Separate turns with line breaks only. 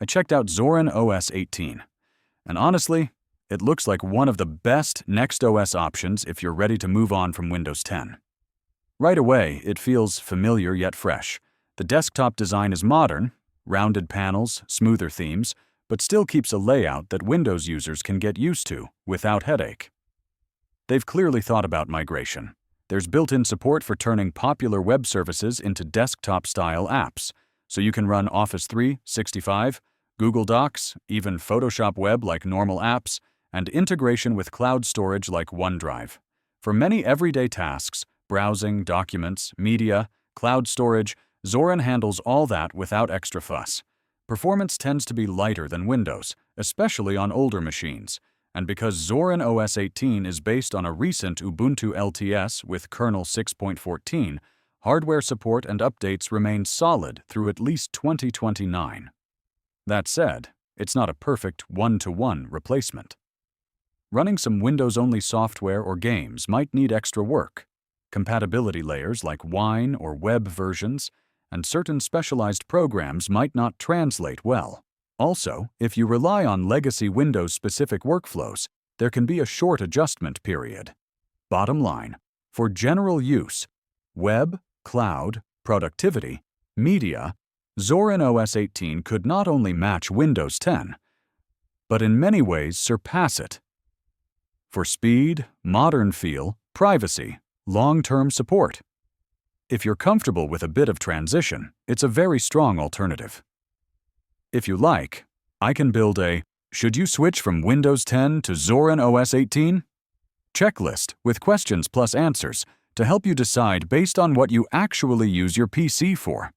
I checked out Zorin OS 18, and honestly, it looks like one of the best next OS options if you're ready to move on from Windows 10. Right away, it feels familiar yet fresh. The desktop design is modern, rounded panels, smoother themes, but still keeps a layout that Windows users can get used to without headache. They've clearly thought about migration. There's built-in support for turning popular web services into desktop-style apps, so you can run Office 365, Google Docs, even Photoshop Web like normal apps, and integration with cloud storage like OneDrive. For many everyday tasks, browsing, documents, media, cloud storage, Zorin handles all that without extra fuss. Performance tends to be lighter than Windows, especially on older machines, and because Zorin OS 18 is based on a recent Ubuntu LTS with kernel 6.14, hardware support and updates remain solid through at least 2029. That said, it's not a perfect one-to-one replacement. Running some Windows-only software or games might need extra work. Compatibility layers like Wine or web versions, and certain specialized programs might not translate well. Also, if you rely on legacy Windows-specific workflows, there can be a short adjustment period. Bottom line, for general use, web, cloud, productivity, media, Zorin OS 18 could not only match Windows 10, but in many ways surpass it. For speed, modern feel, privacy, long-term support. If you're comfortable with a bit of transition, it's a very strong alternative. If you like, I can build a "Should you switch from Windows 10 to Zorin OS 18?" checklist with questions plus answers to help you decide based on what you actually use your PC for.